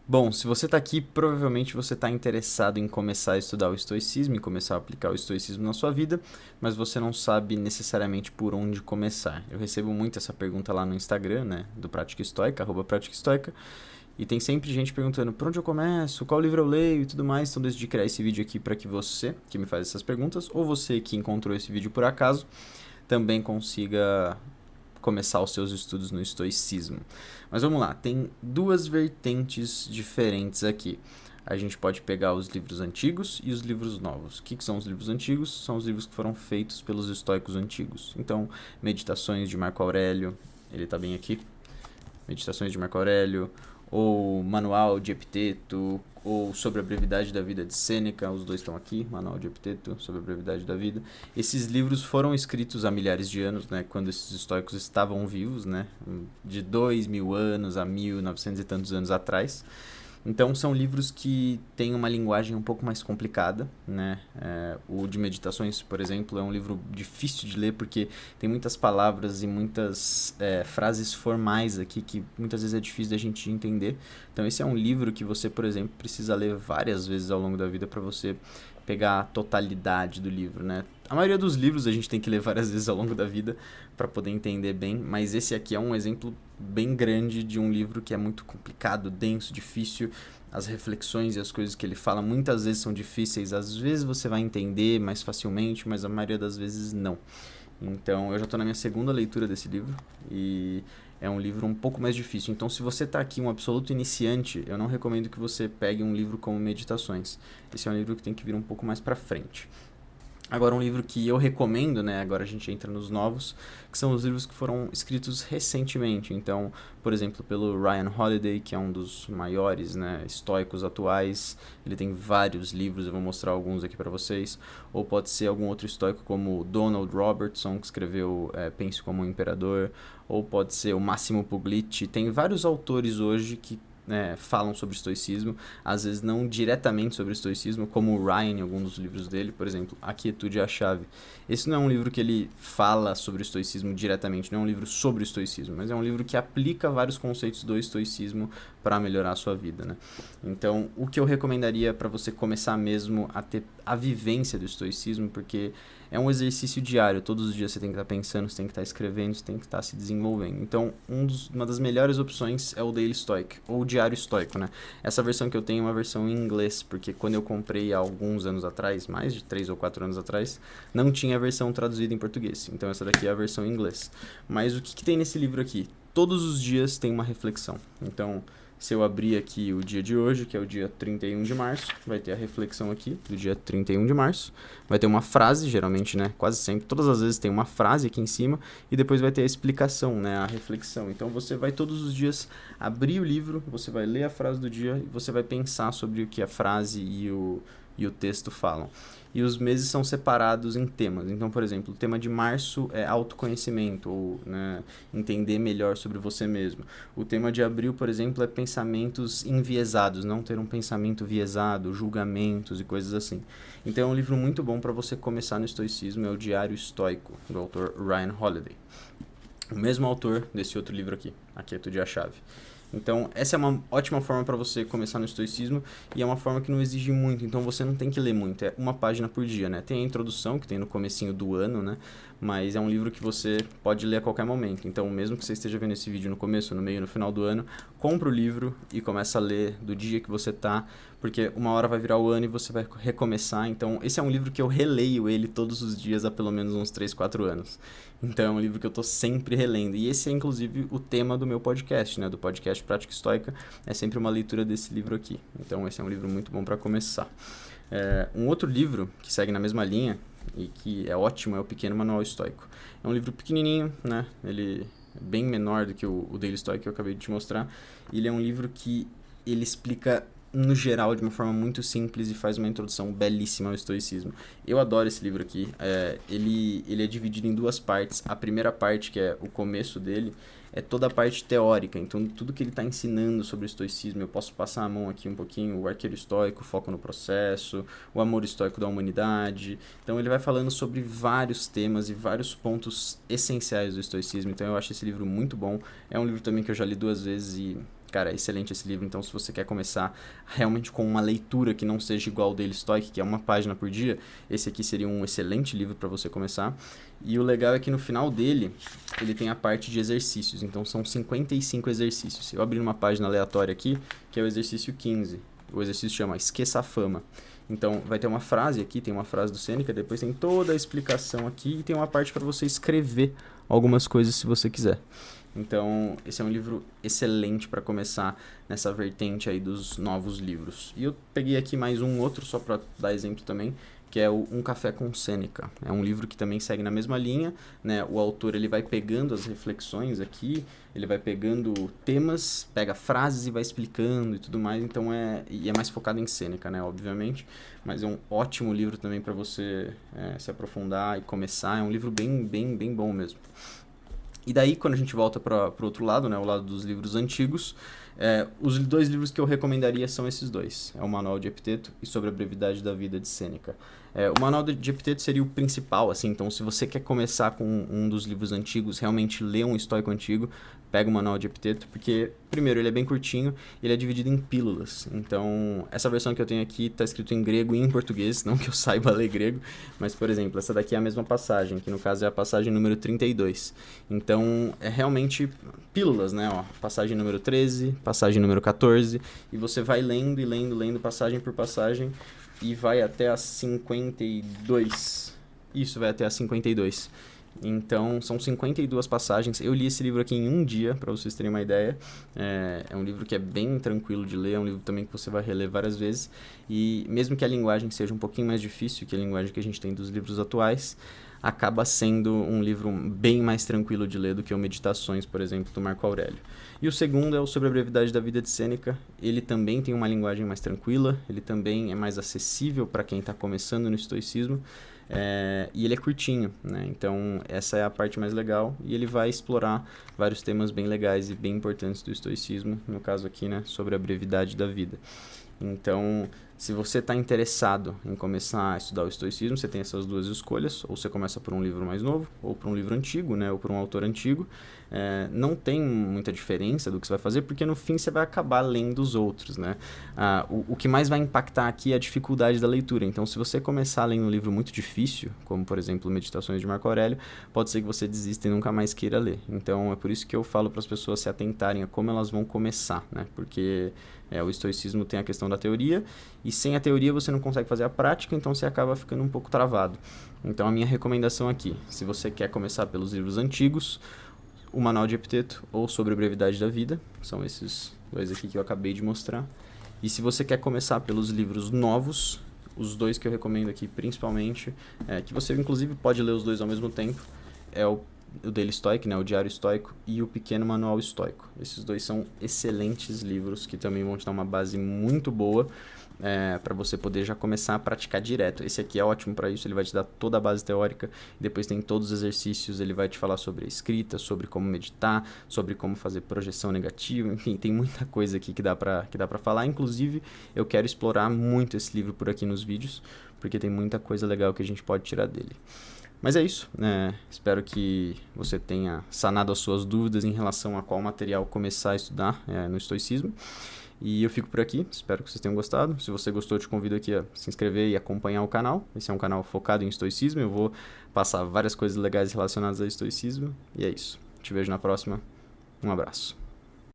Bom, se você está aqui, provavelmente você está interessado em começar a estudar o estoicismo e começar a aplicar o estoicismo na sua vida, mas você não sabe necessariamente por onde começar. Eu recebo muito essa pergunta lá no Instagram, né, do Prática Estoica, @Prática Estoica, e tem sempre gente perguntando por onde eu começo, qual livro eu leio e tudo mais. Então decidi criar esse vídeo aqui para que você, que me faz essas perguntas, ou você que encontrou esse vídeo por acaso, também consiga começar os seus estudos no estoicismo. Mas vamos lá, tem duas vertentes diferentes aqui. A gente pode pegar os livros antigos e os livros novos. O que são os livros antigos? São os livros que foram feitos pelos estoicos antigos. Então, Meditações de Marco Aurélio, ele está bem aqui. Meditações de Marco Aurélio, ou Manual de Epiteto, ou Sobre a Brevidade da Vida de Sêneca, os dois estão aqui, Manual de Epiteto, Sobre a Brevidade da Vida. Esses livros foram escritos há milhares de anos, né, quando esses estoicos estavam vivos, né, de 2000 anos a 1900 e tantos anos atrás. Então são livros que têm uma linguagem um pouco mais complicada, né? O de Meditações, por exemplo, é um livro difícil de ler porque tem muitas palavras e muitas frases formais aqui que muitas vezes é difícil da gente entender. Então esse é um livro que você, por exemplo, precisa ler várias vezes ao longo da vida para você pegar a totalidade do livro, né? A maioria dos livros a gente tem que ler várias vezes ao longo da vida para poder entender bem, mas esse aqui é um exemplo bem grande de um livro que é muito complicado, denso, difícil. As reflexões e as coisas que ele fala muitas vezes são difíceis, às vezes você vai entender mais facilmente, mas a maioria das vezes não. Então eu já estou na minha segunda leitura desse livro e é um livro um pouco mais difícil. Então, se você está aqui um absoluto iniciante, eu não recomendo que você pegue um livro como Meditações. Esse é um livro que tem que vir um pouco mais para frente. Agora, um livro que eu recomendo, né, agora a gente entra nos novos, que são os livros que foram escritos recentemente. Então, por exemplo, pelo Ryan Holiday, que é um dos maiores, né, estoicos atuais. Ele tem vários livros, eu vou mostrar alguns aqui para vocês. Ou pode ser algum outro estoico como Donald Robertson, que escreveu Pense como um Imperador. Ou pode ser o Massimo Pugliese. Tem vários autores hoje que falam sobre estoicismo, às vezes não diretamente sobre estoicismo, como o Ryan em alguns dos livros dele, por exemplo, A Quietude é a Chave. Esse não é um livro que ele fala sobre o estoicismo diretamente, não é um livro sobre o estoicismo, mas é um livro que aplica vários conceitos do estoicismo para melhorar a sua vida, né? Então, o que eu recomendaria para você começar mesmo a ter a vivência do estoicismo, porque é um exercício diário, todos os dias você tem que estar pensando, você tem que estar escrevendo, você tem que estar se desenvolvendo. Então, uma das melhores opções é o Daily Stoic, ou o Diário Estoico, né? Essa versão que eu tenho é uma versão em inglês, porque quando eu comprei há alguns anos atrás, mais de 3 ou 4 anos atrás, não tinha a versão traduzida em português. Então, essa daqui é a versão em inglês. Mas o que tem nesse livro aqui? Todos os dias tem uma reflexão. Então, se eu abrir aqui o dia de hoje, que é o dia 31 de março, vai ter a reflexão aqui do dia 31 de março. Vai ter uma frase, geralmente, né? Quase sempre, todas as vezes tem uma frase aqui em cima e depois vai ter a explicação, né? A reflexão. Então você vai todos os dias abrir o livro, você vai ler a frase do dia e você vai pensar sobre o que a frase e o texto falam. E os meses são separados em temas. Então, por exemplo, o tema de março é autoconhecimento, ou né, entender melhor sobre você mesmo. O tema de abril, por exemplo, é pensamentos enviesados, não ter um pensamento viesado, julgamentos e coisas assim. Então é um livro muito bom para você começar no estoicismo, é o Diário Estoico, do autor Ryan Holiday. O mesmo autor desse outro livro aqui, A Quietude é a Chave. Então, essa é uma ótima forma para você começar no estoicismo e é uma forma que não exige muito, então você não tem que ler muito, é uma página por dia, né? Tem a introdução, que tem no comecinho do ano, né? Mas é um livro que você pode ler a qualquer momento. Então, mesmo que você esteja vendo esse vídeo no começo, no meio, no final do ano, compra o livro e começa a ler do dia que você tá, porque uma hora vai virar o ano e você vai recomeçar. Então, esse é um livro que eu releio ele todos os dias há pelo menos uns 3, 4 anos. Então, é um livro que eu tô sempre relendo. E esse é, inclusive, o tema do meu podcast, né? Do podcast Prática Estoica. É sempre uma leitura desse livro aqui. Então, esse é um livro muito bom para começar. Um outro livro que segue na mesma linha e que é ótimo é o Pequeno Manual Estoico. É um livro pequenininho, né? Ele é bem menor do que o Daily Stoic que eu acabei de te mostrar. Ele é um livro que ele explica no geral de uma forma muito simples e faz uma introdução belíssima ao estoicismo. Eu adoro esse livro aqui. Ele é dividido em duas partes. A primeira parte, que é o começo dele, é toda a parte teórica. Então, tudo que ele está ensinando sobre o estoicismo, eu posso passar a mão aqui um pouquinho. O arqueiro estoico, foco no processo, o amor estoico da humanidade. Então, ele vai falando sobre vários temas e vários pontos essenciais do estoicismo. Então, eu acho esse livro muito bom. É um livro também que eu já li 2 vezes e cara, é excelente esse livro. Então, se você quer começar realmente com uma leitura que não seja igual ao Daily Stoic, que é uma página por dia, esse aqui seria um excelente livro para você começar. E o legal é que no final dele, ele tem a parte de exercícios. Então, são 55 exercícios. Eu abri uma página aleatória aqui, que é o exercício 15. O exercício chama Esqueça a Fama. Então, vai ter uma frase aqui, tem uma frase do Sêneca, depois tem toda a explicação aqui e tem uma parte para você escrever algumas coisas se você quiser. Então, esse é um livro excelente para começar nessa vertente aí dos novos livros. E eu peguei aqui mais um outro, só para dar exemplo também, que é o Um Café com Sêneca. É um livro que também segue na mesma linha, né? O autor ele vai pegando as reflexões aqui, ele vai pegando temas, pega frases e vai explicando e tudo mais. Então é mais focado em Sêneca, né? Obviamente, mas é um ótimo livro também para você se aprofundar e começar. É um livro bem bom mesmo. E daí, quando a gente volta para o outro lado, né, o lado dos livros antigos, os dois livros que eu recomendaria são esses dois. É o Manual de Epiteto e Sobre a Brevidade da Vida de Sêneca. O Manual de Epiteto seria o principal, assim, então se você quer começar com um dos livros antigos, realmente ler um estoico antigo, pega o Manual de Epiteto, porque, primeiro, ele é bem curtinho, ele é dividido em pílulas. Então, essa versão que eu tenho aqui está escrito em grego e em português, não que eu saiba ler grego, mas, por exemplo, essa daqui é a mesma passagem, que no caso é a passagem número 32. Então, é realmente pílulas, né? Ó, passagem número 13, passagem número 14, e você vai lendo e lendo passagem por passagem, e vai até a 52. Isso, vai até a 52. Então, são 52 passagens. Eu li esse livro aqui em um dia, para vocês terem uma ideia. É um livro que é bem tranquilo de ler, é um livro também que você vai reler várias vezes. E mesmo que a linguagem seja um pouquinho mais difícil que a linguagem que a gente tem dos livros atuais, acaba sendo um livro bem mais tranquilo de ler do que o Meditações, por exemplo, do Marco Aurélio. E o segundo é o Sobre a Brevidade da Vida de Sêneca. Ele também tem uma linguagem mais tranquila, ele também é mais acessível para quem está começando no estoicismo, e ele é curtinho, né? Então essa é a parte mais legal, e ele vai explorar vários temas bem legais e bem importantes do estoicismo, no caso aqui, né, sobre a brevidade da vida. Então, se você está interessado em começar a estudar o estoicismo, você tem essas duas escolhas: ou você começa por um livro mais novo, ou por um livro antigo, né, ou por um autor antigo. Não tem muita diferença do que você vai fazer, porque no fim você vai acabar lendo os outros, né? O que mais vai impactar aqui é a dificuldade da leitura. Então, se você começar lendo um livro muito difícil, como por exemplo Meditações de Marco Aurélio, pode ser que você desista e nunca mais queira ler. Então, é por isso que eu falo para as pessoas se atentarem a como elas vão começar, né? Porque o estoicismo tem a questão da teoria, e sem a teoria você não consegue fazer a prática, então você acaba ficando um pouco travado. Então a minha recomendação aqui, se você quer começar pelos livros antigos, o Manual de Epiteto ou Sobre a Brevidade da Vida, são esses dois aqui que eu acabei de mostrar. E se você quer começar pelos livros novos, os dois que eu recomendo aqui principalmente, que você inclusive pode ler os dois ao mesmo tempo, é o Daily Stoic, né, o Diário Estoico, e o Pequeno Manual Estoico. Esses dois são excelentes livros que também vão te dar uma base muito boa para você poder já começar a praticar direto. Esse aqui é ótimo para isso, ele vai te dar toda a base teórica, depois tem todos os exercícios, ele vai te falar sobre a escrita, sobre como meditar, sobre como fazer projeção negativa, enfim, tem muita coisa aqui que dá para falar. Inclusive, eu quero explorar muito esse livro por aqui nos vídeos, porque tem muita coisa legal que a gente pode tirar dele. Mas é isso, espero que você tenha sanado as suas dúvidas em relação a qual material começar a estudar no estoicismo. E eu fico por aqui, espero que vocês tenham gostado. Se você gostou, eu te convido aqui a se inscrever e acompanhar o canal. Esse é um canal focado em estoicismo, eu vou passar várias coisas legais relacionadas a estoicismo. E é isso, te vejo na próxima, um abraço.